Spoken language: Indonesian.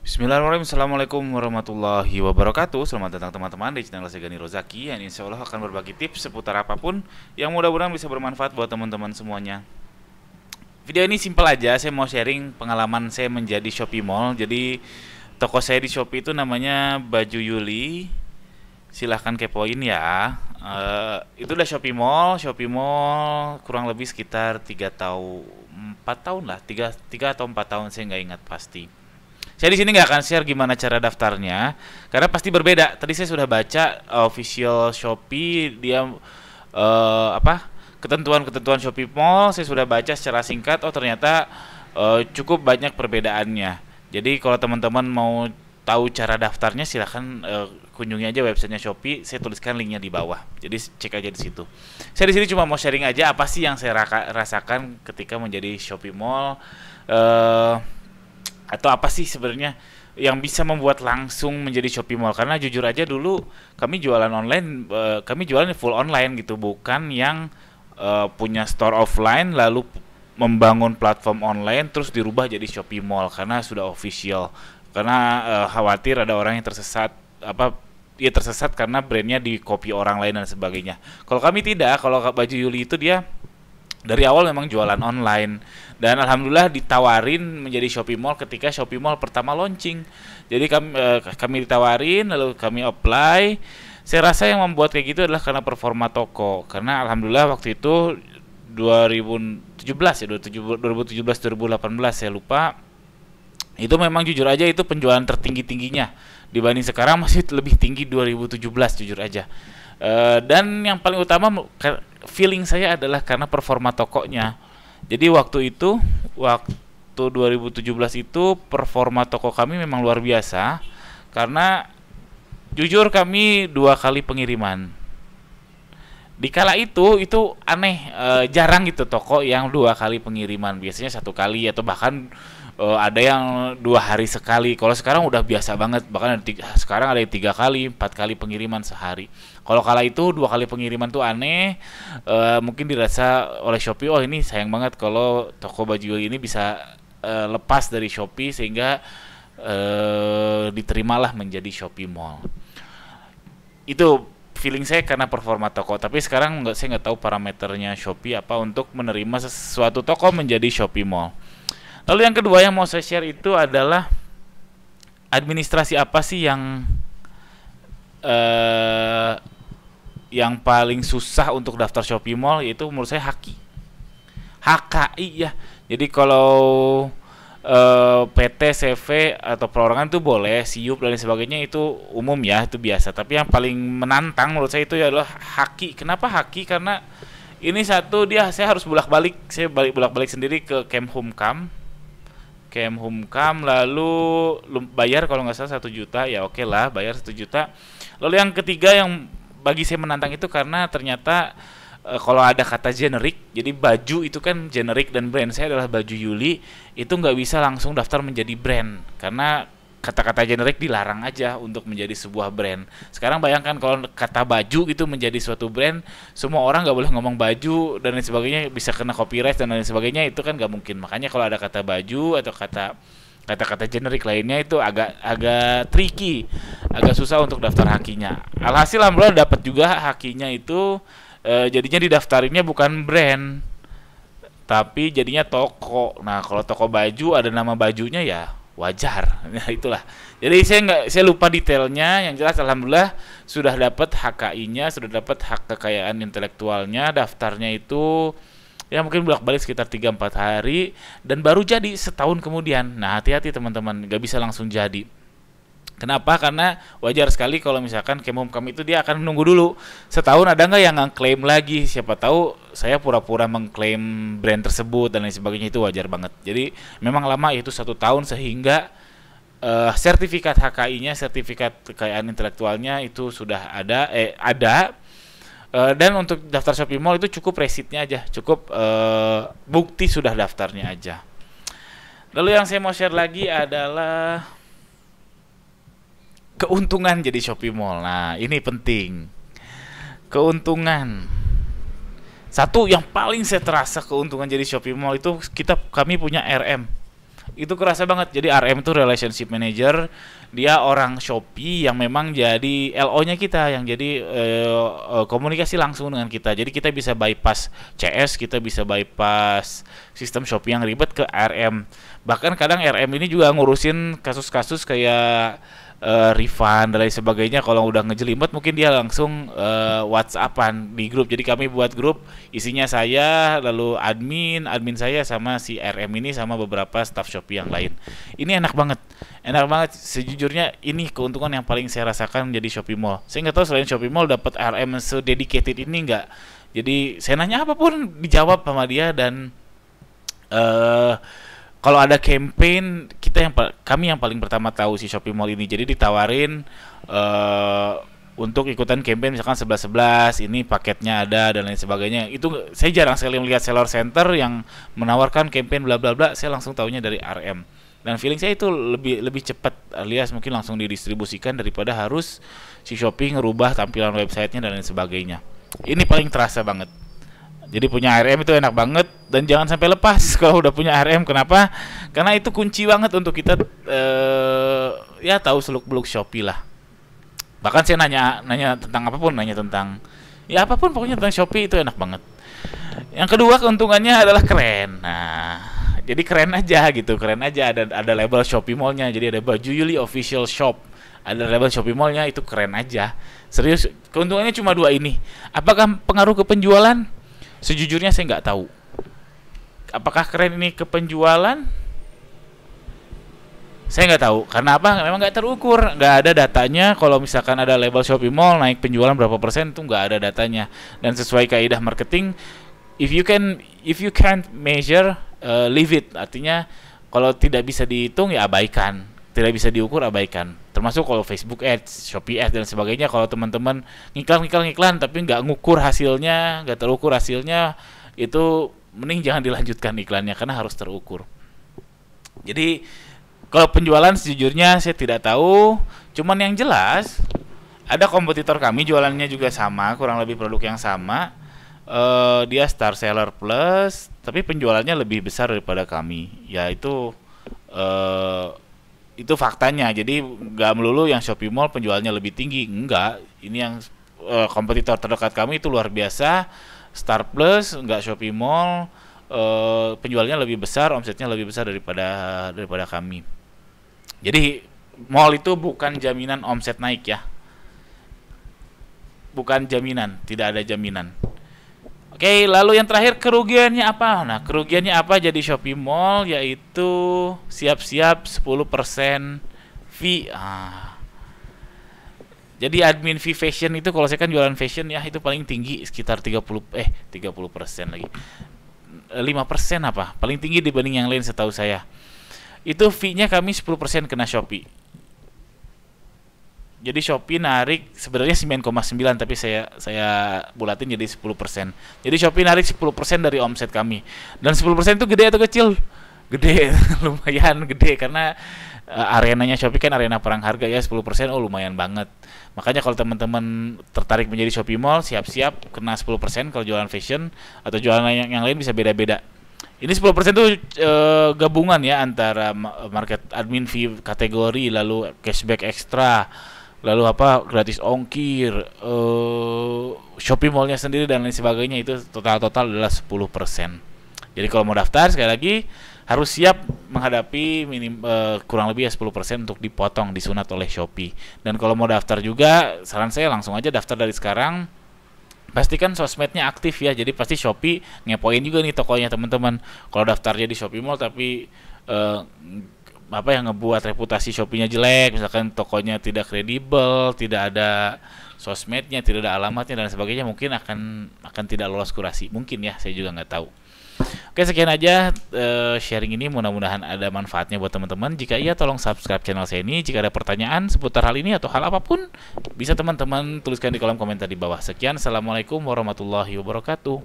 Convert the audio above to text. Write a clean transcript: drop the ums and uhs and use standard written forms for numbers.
Bismillahirrahmanirrahim. Assalamualaikum warahmatullahi wabarakatuh. Selamat datang teman-teman di channel Segani Rozaki yang insya Allah akan berbagi tips seputar apapun yang mudah-mudahan bisa bermanfaat buat teman-teman semuanya. Video ini simpel aja, saya mau sharing pengalaman saya menjadi Shopee Mall. Jadi toko saya di Shopee itu namanya Baju Yuli. Silahkan kepoin ya. Itu udah Shopee Mall. Shopee Mall kurang lebih sekitar 3 tahun 4 tahun lah, 3 atau 4 tahun, saya nggak ingat pasti. Saya di sini nggak akan share gimana cara daftarnya, karena pasti berbeda. Tadi saya sudah baca official Shopee, dia ketentuan-ketentuan Shopee Mall. Saya sudah baca secara singkat. Oh ternyata cukup banyak perbedaannya. Jadi kalau teman-teman mau tahu cara daftarnya, silahkan kunjungi aja websitenya Shopee. Saya tuliskan linknya di bawah. Jadi cek aja di situ. Saya di sini cuma mau sharing aja apa sih yang saya rasakan ketika menjadi Shopee Mall. Atau apa sih sebenarnya yang bisa membuat langsung menjadi Shopee Mall. Karena jujur aja dulu kami jualan online, kami jualan full online gitu, bukan yang punya store offline lalu membangun platform online terus dirubah jadi Shopee Mall karena sudah official. Karena khawatir ada orang yang tersesat, tersesat karena brandnya di copy orang lain dan sebagainya. Kalau kami tidak, kalau Baju Yuli itu dia dari awal memang jualan online, dan alhamdulillah ditawarin menjadi Shopee Mall ketika Shopee Mall pertama launching. Jadi kami ditawarin, lalu kami apply. Saya rasa yang membuat kayak gitu adalah karena performa toko. Karena alhamdulillah waktu itu 2017 ya, 2017 2018 saya lupa. Itu memang jujur aja itu penjualan tertinggi-tingginya. Dibanding sekarang masih lebih tinggi 2017 jujur aja. Dan yang paling utama feeling saya adalah karena performa tokonya. Jadi waktu 2017 itu performa toko kami memang luar biasa. Karena jujur kami 2 kali pengiriman. Di kala itu aneh, jarang gitu toko yang 2 kali pengiriman. Biasanya 1 kali atau bahkan ada yang 2 hari sekali. Kalau sekarang udah biasa banget, bahkan sekarang ada yang 3 kali, 4 kali pengiriman sehari. Kalau kala itu 2 kali pengiriman tuh aneh. Mungkin dirasa oleh Shopee, oh ini sayang banget kalau toko baju ini bisa lepas dari Shopee sehingga diterimalah menjadi Shopee Mall. Itu feeling saya karena performa toko. Tapi sekarang saya nggak tahu parameternya Shopee apa untuk menerima sesuatu toko menjadi Shopee Mall. Lalu yang kedua yang mau saya share itu adalah administrasi apa sih yang paling susah untuk daftar Shopee Mall, yaitu menurut saya HKI ya. Jadi kalau PT, CV atau perorangan itu boleh, SIUP dan sebagainya itu umum ya, itu biasa. Tapi yang paling menantang menurut saya itu adalah HKI. Kenapa HKI? Karena ini satu, saya harus bolak-balik sendiri ke Kemhumkam, lalu bayar kalau nggak salah 1 juta, ya oke lah bayar 1 juta. Lalu yang ketiga yang bagi saya menantang itu karena ternyata kalau ada kata generik, jadi baju itu kan generik dan brand saya adalah Baju Yuli, itu nggak bisa langsung daftar menjadi brand karena kata-kata generik dilarang aja untuk menjadi sebuah brand. Sekarang bayangkan kalau kata baju itu menjadi suatu brand, semua orang nggak boleh ngomong baju dan lain sebagainya, bisa kena copyright dan lain sebagainya, itu kan nggak mungkin. Makanya kalau ada kata baju atau kata-kata generik lainnya itu agak tricky, agak susah untuk daftar hakinya. Alhasil alhamdulillah dapat juga hakinya itu, jadinya didaftarinnya bukan brand tapi jadinya toko. Nah kalau toko baju ada nama bajunya ya wajar. Nah itulah. Jadi saya lupa detailnya. Yang jelas alhamdulillah sudah dapat HKI-nya, sudah dapat hak kekayaan intelektualnya. Daftarnya itu ya mungkin bolak-balik sekitar 3-4 hari dan baru jadi setahun kemudian. Nah hati-hati teman-teman, gak bisa langsung jadi. Kenapa? Karena wajar sekali kalau misalkan Kemhumkam itu dia akan menunggu dulu setahun, ada nggak yang ngeklaim lagi. Siapa tahu saya pura-pura mengklaim brand tersebut dan lain sebagainya, itu wajar banget. Jadi memang lama, itu 1 tahun, sehingga sertifikat HKI-nya, sertifikat kekayaan intelektualnya itu sudah ada. Dan untuk daftar Shopee Mall itu cukup resitnya aja, cukup bukti sudah daftarnya aja. Lalu yang saya mau share lagi adalah keuntungan jadi Shopee Mall. Nah, ini penting. Keuntungan. Satu yang paling saya terasa keuntungan jadi Shopee Mall itu kami punya RM. Itu kerasa banget. Jadi RM itu relationship manager, dia orang Shopee yang memang jadi LO-nya kita, yang jadi komunikasi langsung dengan kita. Jadi kita bisa bypass CS, kita bisa bypass sistem Shopee yang ribet ke RM. Bahkan kadang RM ini juga ngurusin kasus-kasus kayak refund dan lain sebagainya. Kalau udah ngejelimet mungkin dia langsung WhatsAppan di grup. Jadi kami buat grup, isinya saya, lalu admin saya sama si RM ini sama beberapa staff Shopee yang lain. Ini enak banget sejujurnya. Ini keuntungan yang paling saya rasakan menjadi Shopee Mall. Saya nggak tahu selain Shopee Mall dapat RM se-dedicated ini nggak. Jadi saya nanya apapun dijawab sama dia. Dan kalau ada campaign, kami yang paling pertama tahu si Shopee Mall ini. Jadi ditawarin untuk ikutan campaign misalkan 11-11, ini paketnya ada dan lain sebagainya. Itu saya jarang sekali melihat seller center yang menawarkan campaign bla bla bla. Saya langsung tahunya dari RM. Dan feeling saya itu lebih cepat, alias mungkin langsung didistribusikan daripada harus si Shopee ngerubah tampilan websitenya dan lain sebagainya. Ini paling terasa banget. Jadi punya RM itu enak banget, dan jangan sampai lepas kalau udah punya RM. Kenapa? Karena itu kunci banget untuk kita ya tahu seluk-beluk Shopee lah. Bahkan saya nanya tentang apapun, nanya tentang ya apapun pokoknya tentang Shopee itu enak banget. Yang kedua keuntungannya adalah keren. Nah, jadi keren aja gitu, keren aja ada label Shopee Mall-nya. Jadi ada baju Yuli Official Shop, ada label Shopee Mall-nya, itu keren aja. Serius, keuntungannya cuma dua ini. Apakah pengaruh ke penjualan? Sejujurnya saya nggak tahu. Apakah keren ini ke penjualan? Saya nggak tahu. Karena apa? Memang nggak terukur, nggak ada datanya. Kalau misalkan ada label Shopee Mall naik penjualan berapa persen, itu nggak ada datanya. Dan sesuai kaidah marketing, if you can't measure, leave it. Artinya kalau tidak bisa dihitung ya abaikan, tidak bisa diukur abaikan. Termasuk kalau Facebook Ads, Shopee Ads dan sebagainya. Kalau teman-teman ngiklan tapi nggak ngukur hasilnya, nggak terukur hasilnya, itu mending jangan dilanjutkan iklannya karena harus terukur. Jadi kalau penjualan sejujurnya saya tidak tahu. Cuman yang jelas ada kompetitor kami jualannya juga sama, kurang lebih produk yang sama. Dia Star Seller Plus, tapi penjualannya lebih besar daripada kami. Ya itu faktanya. Jadi nggak melulu yang Shopee Mall penjualnya lebih tinggi, enggak. Ini yang kompetitor terdekat kami itu luar biasa. Star Plus, enggak Shopee Mall, penjualnya lebih besar, omsetnya lebih besar daripada kami. Jadi mall itu bukan jaminan omset naik ya. Bukan jaminan, tidak ada jaminan. Oke, lalu yang terakhir kerugiannya apa? Nah, kerugiannya apa jadi Shopee Mall? Yaitu siap-siap 10% fee. Jadi admin fee fashion itu, kalau saya kan jualan fashion ya, itu paling tinggi sekitar 30% lagi. 5% apa? Paling tinggi dibanding yang lain setahu saya. Itu fee-nya kami 10% kena Shopee. Jadi Shopee narik sebenarnya 9,9, tapi saya bulatin jadi 10%. Jadi Shopee narik 10% dari omset kami. Dan 10% itu gede atau kecil? Gede, lumayan gede, karena arenanya Shopee kan arena perang harga ya. 10% lumayan banget. Makanya kalau teman-teman tertarik menjadi Shopee Mall, siap-siap kena 10% kalau jualan fashion, atau jualan yang lain bisa beda-beda. Ini 10% itu gabungan ya antara market admin fee kategori, lalu cashback ekstra, lalu gratis ongkir, Shopee Mall-nya sendiri dan lain sebagainya. Itu total adalah 10%. Jadi kalau mau daftar, sekali lagi harus siap menghadapi kurang lebih 10% untuk dipotong, disunat oleh Shopee. Dan kalau mau daftar juga, saran saya langsung aja daftar dari sekarang. Pastikan sosmednya aktif ya. Jadi pasti Shopee ngepoin juga nih tokonya teman-teman. Kalau daftarnya di Shopee Mall tapi yang ngebuat reputasi Shopee-nya jelek, misalkan tokonya tidak kredibel, tidak ada sosmednya, tidak ada alamatnya dan sebagainya, mungkin akan tidak lolos kurasi. Mungkin ya, saya juga nggak tahu. Oke, sekian aja sharing ini, mudah-mudahan ada manfaatnya buat teman-teman. Jika iya, tolong subscribe channel saya ini. Jika ada pertanyaan seputar hal ini atau hal apapun, bisa teman-teman tuliskan di kolom komentar di bawah. Sekian, assalamualaikum warahmatullahi wabarakatuh.